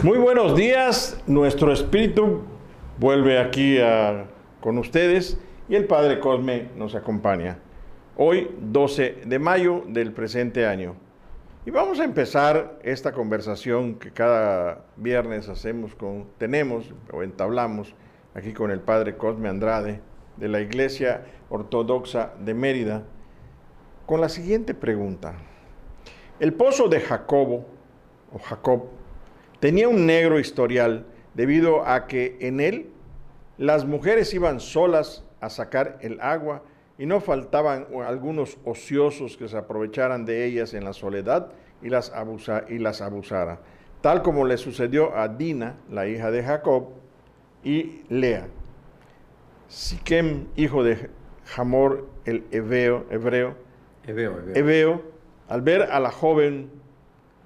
Muy buenos días, nuestro espíritu vuelve aquí con ustedes y el Padre Cosme nos acompaña. Hoy, 12 de mayo del presente año. Y vamos a empezar esta conversación que cada viernes tenemos o entablamos aquí con el Padre Cosme Andrade de la Iglesia Ortodoxa de Mérida, con la siguiente pregunta. El pozo de Jacob tenía un negro historial debido a que en él las mujeres iban solas a sacar el agua y no faltaban algunos ociosos que se aprovecharan de ellas en la soledad y las abusara, tal como le sucedió a Dina, la hija de Jacob, y Lea. Siquem, hijo de Hamor el hebreo, al ver a la joven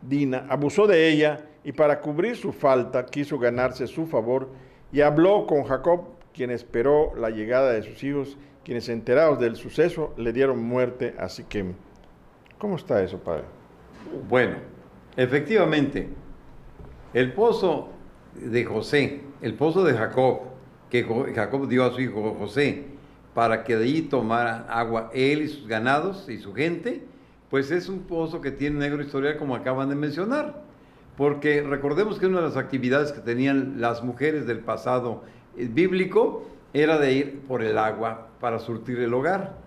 Dina, abusó de ella y para cubrir su falta quiso ganarse su favor y habló con Jacob, quien esperó la llegada de sus hijos, quienes enterados del suceso le dieron muerte a Siquem. ¿Cómo está eso, padre? Bueno, efectivamente, el pozo de José, el pozo de Jacob, que Jacob dio a su hijo José, para que de allí tomaran agua él y sus ganados y su gente, pues es un pozo que tiene negro historial, como acaban de mencionar. Porque recordemos que una de las actividades que tenían las mujeres del pasado bíblico era de ir por el agua para surtir el hogar.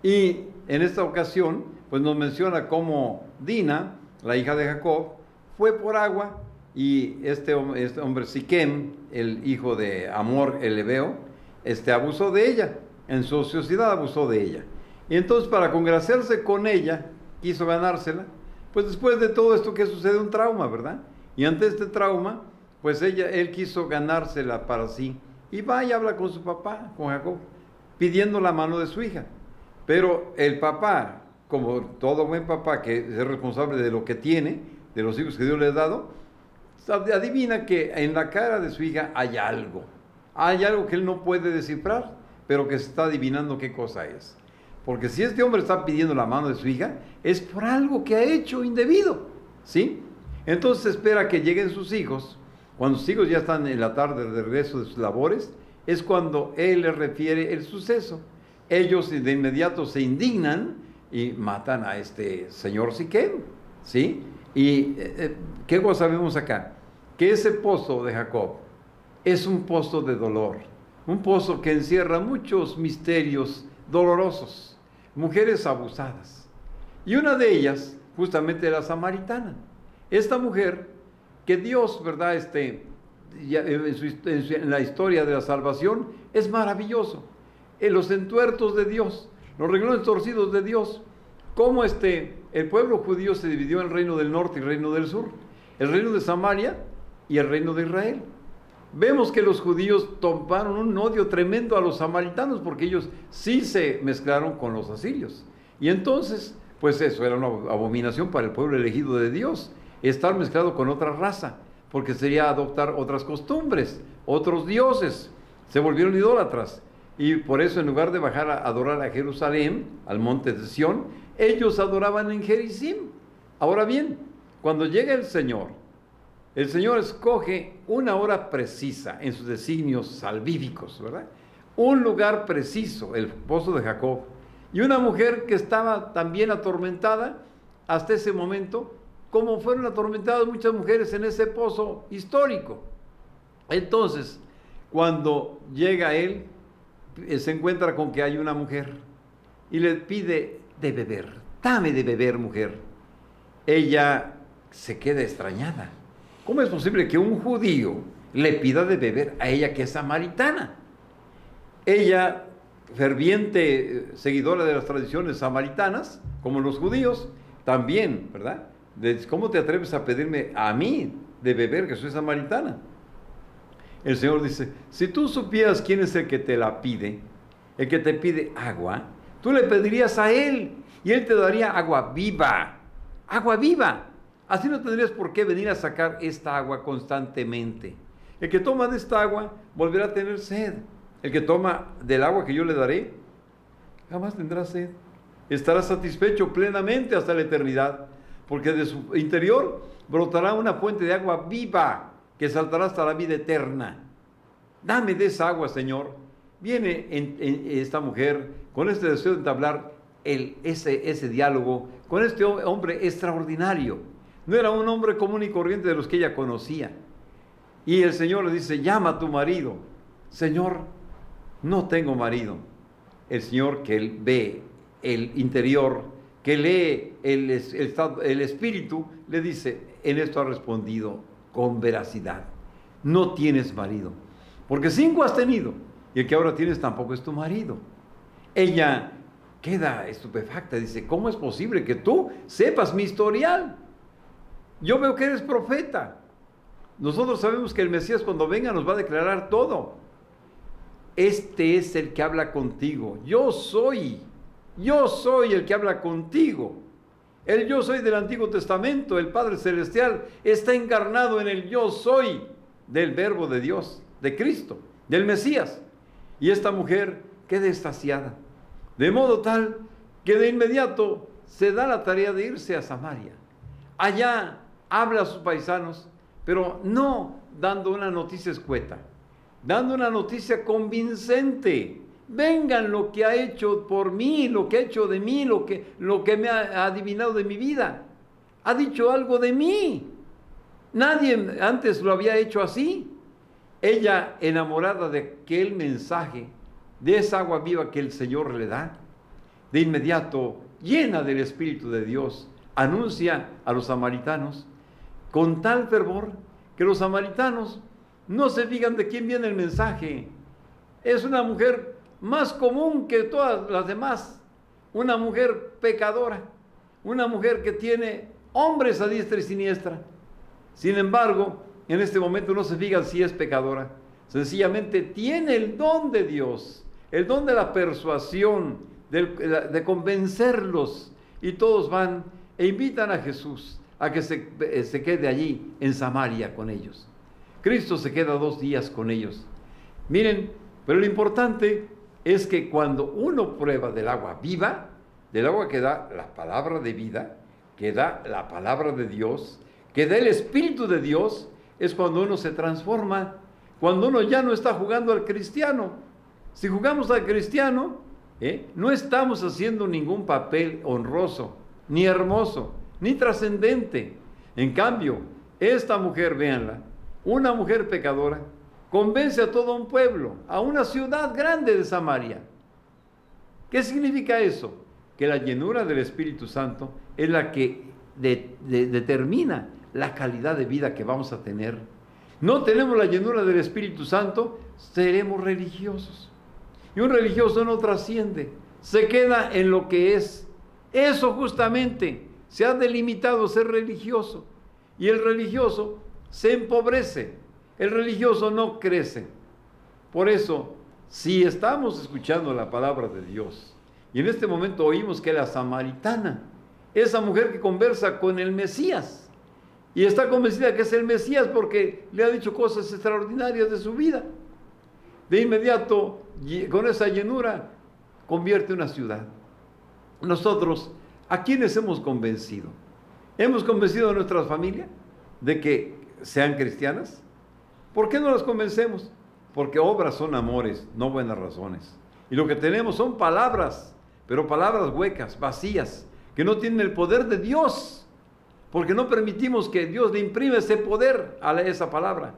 Y en esta ocasión, pues nos menciona cómo Dina, la hija de Jacob, fue por agua y este hombre Siquem, el hijo de Hamor el hebreo, abusó de ella, en su ociosidad abusó de ella. Y entonces, para congraciarse con ella, quiso ganársela. Pues después de todo esto, ¿qué sucede? Un trauma, ¿verdad? Y ante este trauma, pues él quiso ganársela para sí. Y va y habla con su papá, con Jacob, pidiendo la mano de su hija. Pero el papá, como todo buen papá que es responsable de lo que tiene, de los hijos que Dios le ha dado, adivina que en la cara de su hija hay algo. Hay algo que él no puede descifrar, pero que se está adivinando qué cosa es. Porque si este hombre está pidiendo la mano de su hija, es por algo que ha hecho indebido, ¿sí? Entonces espera que lleguen sus hijos. Cuando sus hijos ya están en la tarde de regreso de sus labores, es cuando él les refiere el suceso. Ellos de inmediato se indignan y matan a este señor Siquem, ¿sí? Y ¿qué cosa vemos acá? Que ese pozo de Jacob es un pozo de dolor, un pozo que encierra muchos misterios dolorosos. Mujeres abusadas. Y una de ellas, justamente la samaritana. Esta mujer que Dios, ¿verdad? En la historia de la salvación es maravilloso. En los entuertos de Dios, los renglones torcidos de Dios. Cómo el pueblo judío se dividió en el reino del norte y el reino del sur. El reino de Samaria y el reino de Israel. Vemos que los judíos tomaron un odio tremendo a los samaritanos porque ellos sí se mezclaron con los asirios. Y entonces, pues eso era una abominación para el pueblo elegido de Dios, estar mezclado con otra raza, porque sería adoptar otras costumbres, otros dioses. Se volvieron idólatras. Y por eso, en lugar de bajar a adorar a Jerusalén, al monte de Sión, ellos adoraban en Gerizim. Ahora bien, cuando llega el Señor escoge una hora precisa en sus designios salvíficos, ¿verdad? Un lugar preciso, el pozo de Jacob, y una mujer que estaba también atormentada hasta ese momento, como fueron atormentadas muchas mujeres en ese pozo histórico. Entonces, cuando llega él, se encuentra con que hay una mujer y le pide de beber. Dame de beber, mujer. Ella se queda extrañada. ¿Cómo es posible que un judío le pida de beber a ella, que es samaritana? Ella, ferviente seguidora de las tradiciones samaritanas, como los judíos, también, ¿verdad? ¿Cómo te atreves a pedirme a mí de beber, que soy samaritana? El Señor dice, si tú supieras quién es el que te la pide, el que te pide agua, tú le pedirías a él y él te daría agua viva. Agua viva. Así no tendrías por qué venir a sacar esta agua constantemente. El que toma de esta agua volverá a tener sed. El que toma del agua que yo le daré, jamás tendrá sed. Estará satisfecho plenamente hasta la eternidad, porque de su interior brotará una fuente de agua viva, que saltará hasta la vida eterna. Dame de esa agua, Señor. Viene esta mujer con este deseo de entablar ese diálogo con este hombre extraordinario. No era un hombre común y corriente de los que ella conocía. Y el Señor le dice, llama a tu marido. Señor, no tengo marido. El Señor, que él ve el interior, que lee el espíritu, le dice, en esto ha respondido con veracidad. No tienes marido, porque 5 has tenido, y el que ahora tienes tampoco es tu marido. Ella queda estupefacta, dice, ¿cómo es posible que tú sepas mi historial? Yo veo que eres profeta. Nosotros sabemos que el Mesías cuando venga nos va a declarar todo. Este es el que habla contigo. Yo soy el que habla contigo. El yo soy del Antiguo Testamento, el Padre Celestial, está encarnado en el yo soy del Verbo de Dios, de Cristo, del Mesías. Y esta mujer queda extasiada, de modo tal que de inmediato se da la tarea de irse a Samaria. Allá habla a sus paisanos, pero no dando una noticia escueta, dando una noticia convincente. Vengan lo que ha hecho por mí, lo que ha hecho de mí, lo que me ha adivinado de mi vida. Ha dicho algo de mí. Nadie antes lo había hecho así. Ella, enamorada de aquel mensaje, de esa agua viva que el Señor le da, de inmediato, llena del Espíritu de Dios, anuncia a los samaritanos con tal fervor que los samaritanos no se fijan de quién viene el mensaje. Es una mujer más común que todas las demás, una mujer pecadora, una mujer que tiene hombres a diestra y siniestra. Sin embargo, en este momento no se fijan si es pecadora, sencillamente tiene el don de Dios, el don de la persuasión, de convencerlos, y todos van e invitan a Jesús a que se quede allí en Samaria con ellos. Cristo se queda 2 días con ellos. Miren, pero lo importante es que cuando uno prueba del agua viva, del agua que da la palabra de vida, que da la palabra de Dios, que da el Espíritu de Dios, es cuando uno se transforma, cuando uno ya no está jugando al cristiano. Si jugamos al cristiano, no estamos haciendo ningún papel honroso, ni hermoso, ni trascendente. En cambio, esta mujer, véanla, una mujer pecadora, convence a todo un pueblo, a una ciudad grande de Samaria. ¿Qué significa eso? Que la llenura del Espíritu Santo es la que determina la calidad de vida que vamos a tener. No tenemos la llenura del Espíritu Santo, seremos religiosos. Y un religioso no trasciende, se queda en lo que es. Eso justamente se ha delimitado ser religioso. Y el religioso se empobrece, el religioso no crece. Por eso, si estamos escuchando la palabra de Dios, y en este momento oímos que la samaritana, esa mujer que conversa con el Mesías, y está convencida que es el Mesías porque le ha dicho cosas extraordinarias de su vida, de inmediato, con esa llenura, convierte una ciudad. Nosotros, ¿a quiénes hemos convencido? ¿Hemos convencido a nuestras familias de que sean cristianas? ¿Por qué no las convencemos? Porque obras son amores, no buenas razones. Y lo que tenemos son palabras, pero palabras huecas, vacías, que no tienen el poder de Dios, porque no permitimos que Dios le imprime ese poder a esa palabra.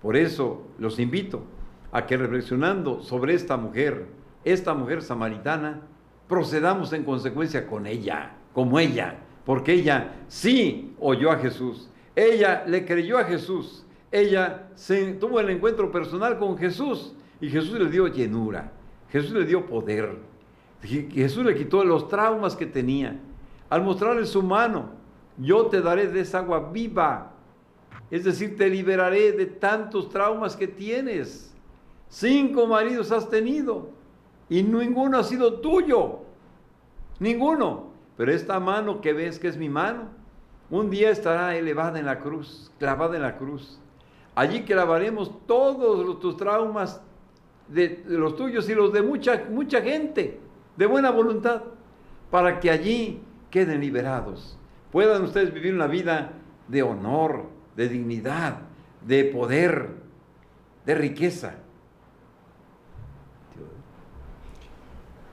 Por eso los invito a que, reflexionando sobre esta mujer samaritana, procedamos en consecuencia con ella, como ella, porque ella sí oyó a Jesús, ella le creyó a Jesús, ella tuvo el encuentro personal con Jesús, y Jesús le dio llenura, Jesús le dio poder, Jesús le quitó los traumas que tenía, al mostrarle su mano. Yo te daré de esa agua viva, es decir, te liberaré de tantos traumas que tienes. 5 maridos has tenido y ninguno ha sido tuyo, ninguno. Pero esta mano que ves que es mi mano, un día estará elevada en la cruz, clavada en la cruz. Allí clavaremos todos tus traumas, de los tuyos y los de mucha gente de buena voluntad, para que allí queden liberados. Puedan ustedes vivir una vida de honor, de dignidad, de poder, de riqueza.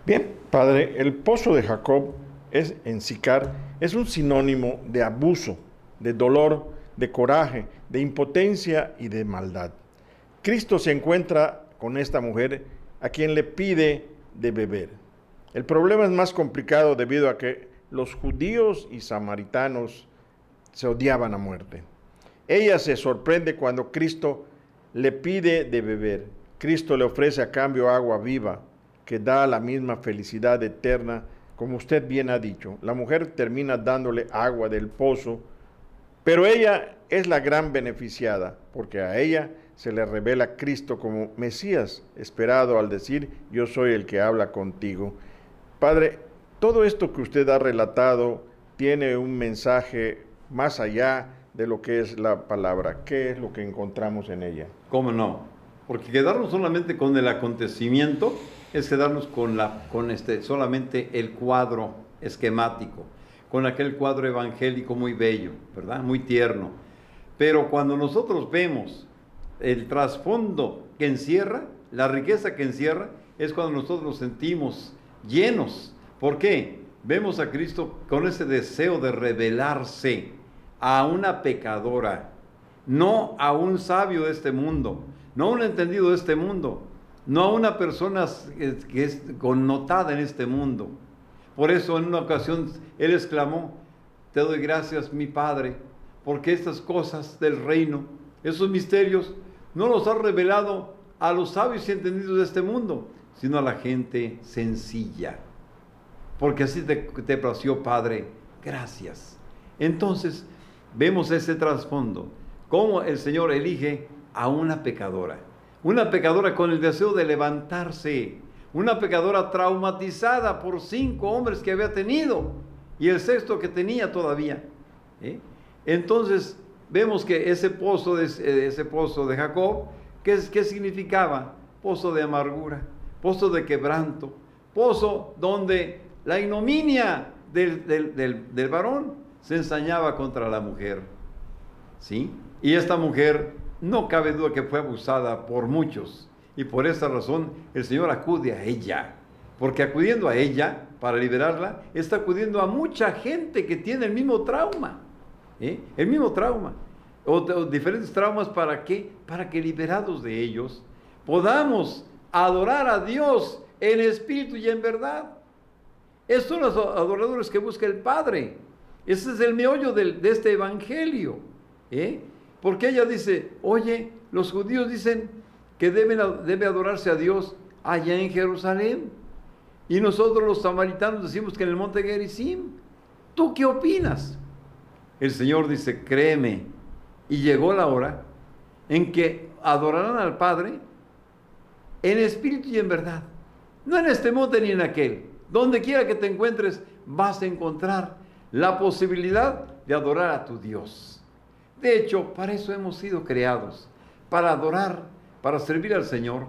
Bien, padre, el pozo de Jacob en Sicar es un sinónimo de abuso, de dolor, de coraje, de impotencia y de maldad. Cristo se encuentra con esta mujer a quien le pide de beber. El problema es más complicado debido a que los judíos y samaritanos se odiaban a muerte. Ella se sorprende cuando Cristo le pide de beber. Cristo le ofrece a cambio agua viva que da la misma felicidad eterna, como usted bien ha dicho. La mujer termina dándole agua del pozo, pero ella es la gran beneficiada, porque a ella se le revela Cristo como Mesías esperado al decir, yo soy el que habla contigo. Padre, todo esto que usted ha relatado tiene un mensaje más allá de lo que es la palabra. ¿Qué es lo que encontramos en ella? ¿Cómo no? Porque quedarnos solamente con el acontecimiento es quedarnos con solamente el cuadro esquemático, con aquel cuadro evangélico muy bello, ¿verdad? Muy tierno. Pero cuando nosotros vemos el trasfondo que encierra, la riqueza que encierra, es cuando nosotros nos sentimos llenos. ¿Por qué? Vemos a Cristo con ese deseo de revelarse a una pecadora, no a un sabio de este mundo, no a un entendido de este mundo, no a una persona que es connotada en este mundo. Por eso en una ocasión Él exclamó, te doy gracias, mi Padre, porque estas cosas del reino, esos misterios, no los has revelado a los sabios y entendidos de este mundo, sino a la gente sencilla. Porque así te plació, Padre, gracias. Entonces, vemos ese trasfondo, cómo el Señor elige a una pecadora con el deseo de levantarse, una pecadora traumatizada por 5 hombres que había tenido, y el 6º que tenía todavía. Entonces, vemos que ese pozo de Jacob, ¿qué significaba? Pozo de amargura, pozo de quebranto, pozo donde la ignominia del varón se ensañaba contra la mujer, ¿sí? Y esta mujer, no cabe duda que fue abusada por muchos, y por esa razón el Señor acude a ella, porque acudiendo a ella para liberarla, está acudiendo a mucha gente que tiene el mismo trauma, el mismo trauma, o diferentes traumas. ¿Para qué? Para que liberados de ellos podamos adorar a Dios en espíritu y en verdad. Estos son los adoradores que busca el Padre. Ese es el meollo de este evangelio, porque ella dice, oye, los judíos dicen que debe adorarse a Dios allá en Jerusalén, y nosotros los samaritanos decimos que en el monte Gerizim. ¿Tú qué opinas? El Señor dice, créeme, y llegó la hora en que adorarán al Padre en espíritu y en verdad, no en este monte ni en aquel. Donde quiera que te encuentres, vas a encontrar la posibilidad de adorar a tu Dios. De hecho, para eso hemos sido creados, para adorar, para servir al Señor.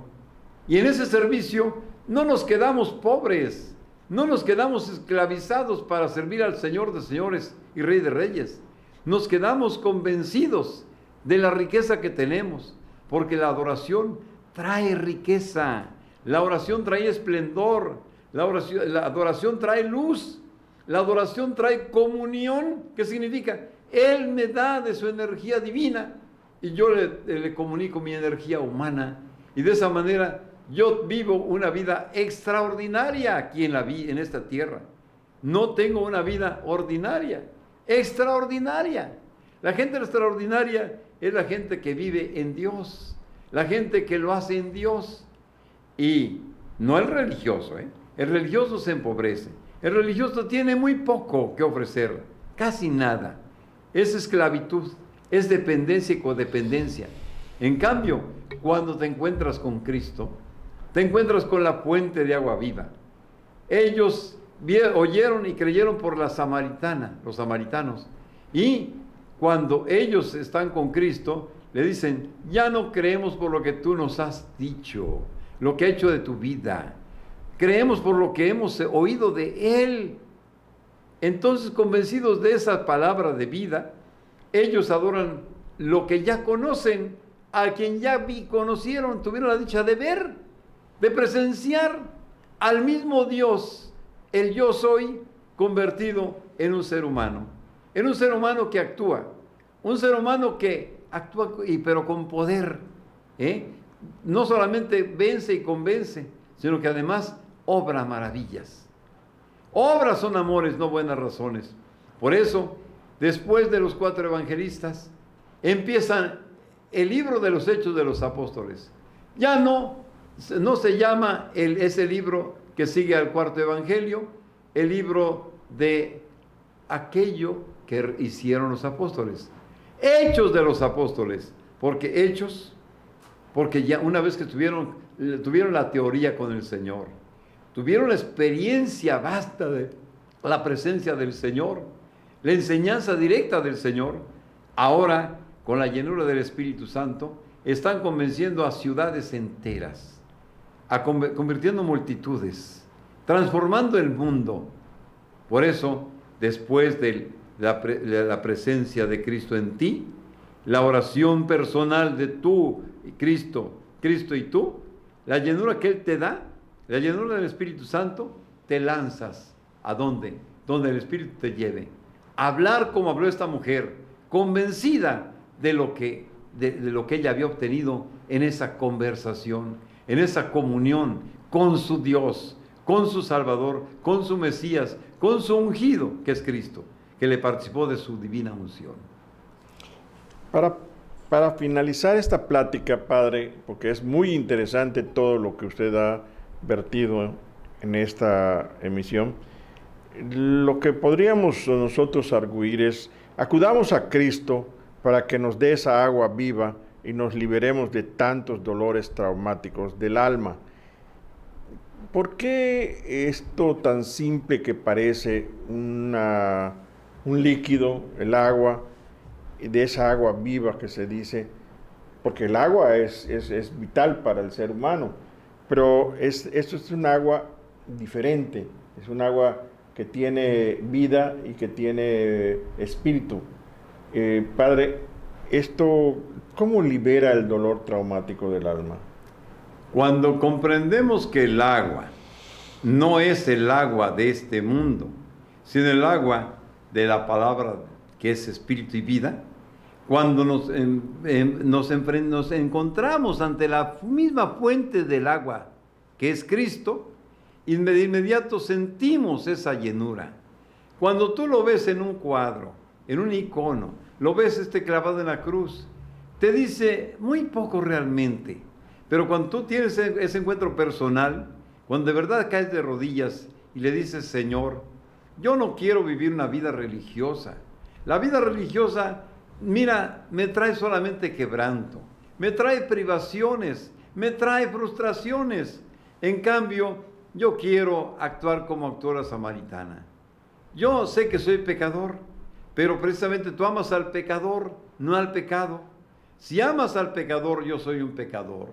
Y en ese servicio no nos quedamos pobres, no nos quedamos esclavizados para servir al Señor de señores y Rey de reyes. Nos quedamos convencidos de la riqueza que tenemos, porque la adoración trae riqueza, la oración trae esplendor, la adoración trae luz, la adoración trae comunión. ¿Qué significa? Él me da de su energía divina y yo le comunico mi energía humana, y de esa manera yo vivo una vida extraordinaria aquí en esta tierra. No tengo una vida ordinaria, extraordinaria. La gente extraordinaria es la gente que vive en Dios, la gente que lo hace en Dios, y no el religioso. El religioso se empobrece, el religioso tiene muy poco que ofrecer, casi nada. Es esclavitud, es dependencia y codependencia. En cambio, cuando te encuentras con Cristo, te encuentras con la fuente de agua viva. Ellos oyeron y creyeron por los samaritanos, y cuando ellos están con Cristo, le dicen, ya no creemos por lo que tú nos has dicho, lo que ha hecho de tu vida. Creemos por lo que hemos oído de Él. Entonces, convencidos de esa palabra de vida, ellos adoran lo que ya conocen, a quien ya conocieron, tuvieron la dicha de ver, de presenciar al mismo Dios, el yo soy, convertido en un ser humano que actúa, un ser humano que actúa, pero con poder, no solamente vence y convence, sino que además obra maravillas. Obras son amores, no buenas razones. Por eso, después de los 4 evangelistas, empiezan el libro de los Hechos de los Apóstoles. Ya no se llama ese libro que sigue al 4.º evangelio, el libro de aquello que hicieron los apóstoles. Hechos de los apóstoles, porque ya una vez que tuvieron la teoría con el Señor, tuvieron la experiencia vasta de la presencia del Señor, la enseñanza directa del Señor, ahora con la llenura del Espíritu Santo, están convenciendo a ciudades enteras, convirtiendo multitudes, transformando el mundo. Por eso, después de la presencia de Cristo en ti, la oración personal de tú y Cristo y tú, la llenura que Él te da, la llenura del Espíritu Santo, te lanzas. ¿A dónde? Donde el Espíritu te lleve. Hablar como habló esta mujer, convencida de lo que ella había obtenido en esa conversación, en esa comunión con su Dios, con su Salvador, con su Mesías, con su ungido, que es Cristo, que le participó de su divina unción. Para finalizar esta plática, Padre, porque es muy interesante todo lo que usted ha vertido en esta emisión, lo que podríamos nosotros arguir es: acudamos a Cristo para que nos dé esa agua viva y nos liberemos de tantos dolores traumáticos del alma. ¿Por qué esto tan simple que parece un líquido, el agua, de esa agua viva que se dice? Porque el agua es vital para el ser humano, pero esto es un agua diferente, es un agua que tiene vida y que tiene espíritu. Padre, esto, ¿cómo libera el dolor traumático del alma? Cuando comprendemos que el agua no es el agua de este mundo, sino el agua de la palabra que es espíritu y vida, cuando nos encontramos ante la misma fuente del agua que es Cristo, de inmediato sentimos esa llenura. Cuando tú lo ves en un cuadro, en un icono, lo ves clavado en la cruz, te dice muy poco realmente. Pero cuando tú tienes ese encuentro personal, cuando de verdad caes de rodillas y le dices: Señor, yo no quiero vivir una vida religiosa. La vida religiosa, mira, me trae solamente quebranto, me trae privaciones, me trae frustraciones. En cambio, yo quiero actuar como actuó la samaritana. Yo sé que soy pecador, pero precisamente tú amas al pecador, no al pecado. Si amas al pecador, yo soy un pecador.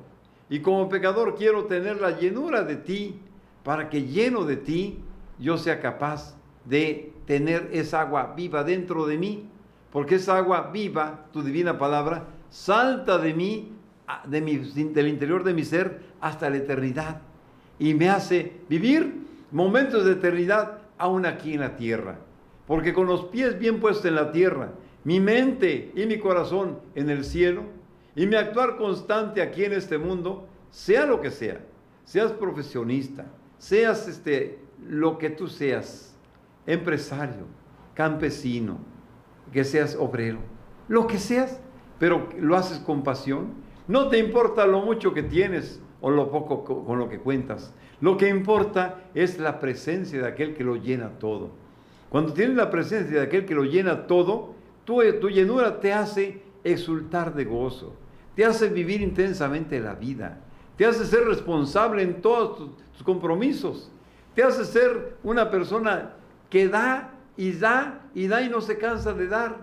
Y como pecador quiero tener la llenura de ti, para que lleno de ti yo sea capaz de tener esa agua viva dentro de mí. Porque esa agua viva, tu divina palabra, salta de mí, del interior de mi ser hasta la eternidad. Y me hace vivir momentos de eternidad aún aquí en la tierra. Porque con los pies bien puestos en la tierra, mi mente y mi corazón en el cielo, y mi actuar constante aquí en este mundo, sea lo que sea, seas profesionista, seas lo que tú seas, empresario, campesino, que seas obrero, lo que seas, pero lo haces con pasión. No te importa lo mucho que tienes o lo poco con lo que cuentas. Lo que importa es la presencia de aquel que lo llena todo. Cuando tienes la presencia de aquel que lo llena todo, tu llenura te hace exultar de gozo, te hace vivir intensamente la vida, te hace ser responsable en todos tus compromisos, te hace ser una persona que da y da y da y no se cansa de dar,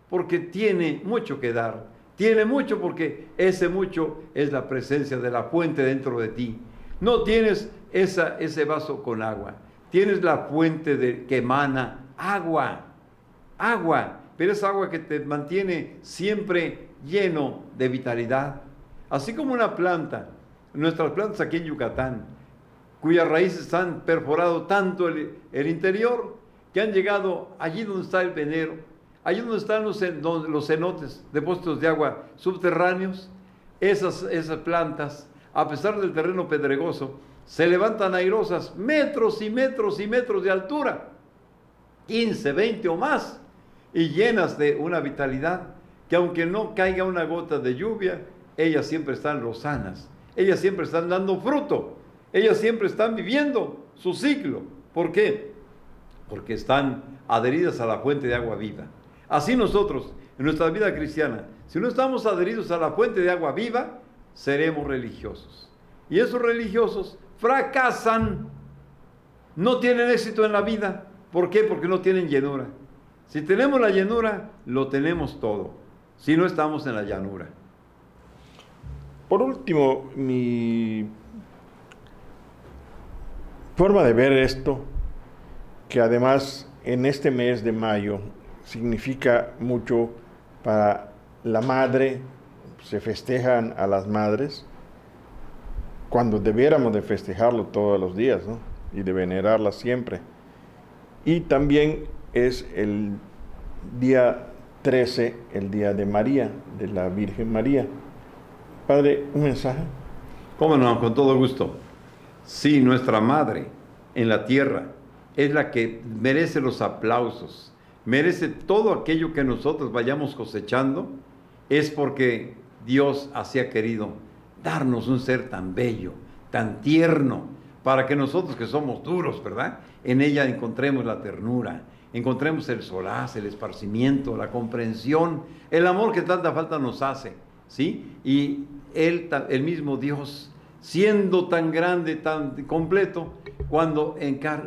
porque tiene mucho que dar, tiene mucho porque ese mucho es la presencia de la fuente dentro de ti. No tienes ese vaso con agua, tienes la fuente que emana agua, pero es agua que te mantiene siempre lleno de vitalidad. Así como una planta, nuestras plantas aquí en Yucatán, cuyas raíces han perforado tanto el interior, que han llegado allí donde está el venero, allí donde están los cenotes, depósitos de agua subterráneos. Esas plantas, a pesar del terreno pedregoso, se levantan airosas, metros y metros y metros de altura, 15, 20 o más, y llenas de una vitalidad que aunque no caiga una gota de lluvia, ellas siempre están lozanas, ellas siempre están dando fruto, ellas siempre están viviendo su ciclo. ¿Por qué? Porque están adheridas a la fuente de agua viva. Así nosotros, en nuestra vida cristiana, si no estamos adheridos a la fuente de agua viva, seremos religiosos. Y esos religiosos fracasan, no tienen éxito en la vida. ¿Por qué? Porque no tienen llenura. Si tenemos la llenura, lo tenemos todo. Si no, estamos en la llanura. Por último, mi forma de ver esto, que además en este mes de mayo significa mucho para la madre, se festejan a las madres, cuando debiéramos de festejarlo todos los días, ¿no? Y de venerarlas siempre. Y también es el día 13, el día de María, de la Virgen María. Padre, ¿un mensaje? ¿Cómo no? Con todo gusto. Sí, nuestra madre en la tierra es la que merece los aplausos, merece todo aquello que nosotros vayamos cosechando, es porque Dios así ha querido darnos un ser tan bello, tan tierno, para que nosotros que somos duros, ¿verdad?, en ella encontremos la ternura, encontremos el solaz, el esparcimiento, la comprensión, el amor que tanta falta nos hace, ¿sí? Y Él, el mismo Dios, siendo tan grande, tan completo, cuando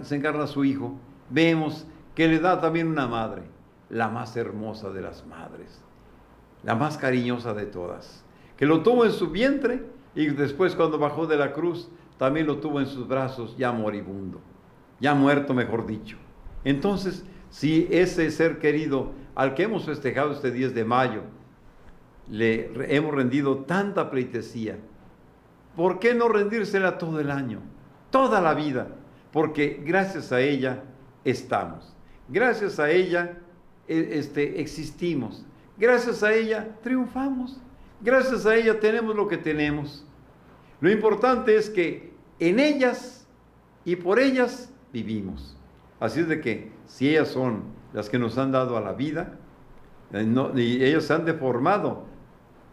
se encarna su Hijo, vemos que le da también una madre, la más hermosa de las madres, la más cariñosa de todas, que lo tuvo en su vientre y después cuando bajó de la cruz, también lo tuvo en sus brazos ya moribundo, ya muerto, mejor dicho. Entonces, si ese ser querido al que hemos festejado este 10 de mayo, le hemos rendido tanta pleitesía, ¿por qué no rendírsela todo el año, toda la vida? Porque gracias a ella estamos, gracias a ella existimos, gracias a ella triunfamos, gracias a ella tenemos lo que tenemos. Lo importante es que en ellas y por ellas vivimos. Así es de que si ellas son las que nos han dado a la vida, y ellas se han deformado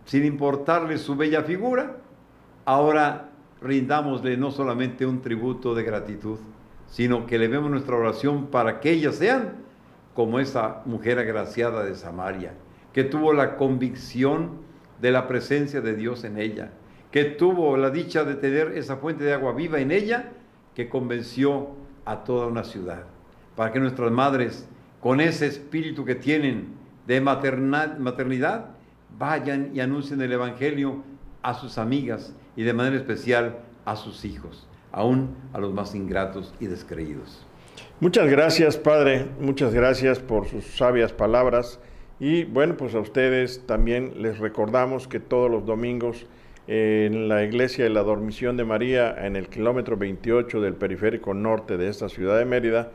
sin importarle su bella figura, ahora rindámosle no solamente un tributo de gratitud, sino que le demos nuestra oración para que ellas sean como esa mujer agraciada de Samaria, que tuvo la convicción de la presencia de Dios en ella, que tuvo la dicha de tener esa fuente de agua viva en ella, que convenció a toda una ciudad, para que nuestras madres, con ese espíritu que tienen de maternidad, vayan y anuncien el Evangelio a sus amigas y de manera especial a sus hijos, aún a los más ingratos y descreídos. Muchas gracias, Padre, muchas gracias por sus sabias palabras. Y bueno, pues a ustedes también les recordamos que todos los domingos en la Iglesia de la Dormición de María, en el kilómetro 28 del periférico norte de esta ciudad de Mérida,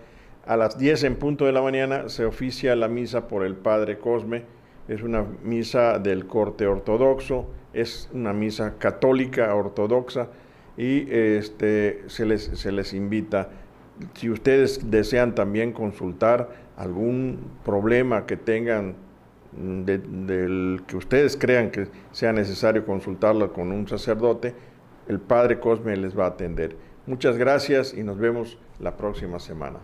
a las 10 en punto de la mañana se oficia la misa por el Padre Cosme. Es una misa del corte ortodoxo, es una misa católica ortodoxa y se les invita. Si ustedes desean también consultar algún problema que tengan del que ustedes crean que sea necesario consultarlo con un sacerdote, el Padre Cosme les va a atender. Muchas gracias y nos vemos la próxima semana.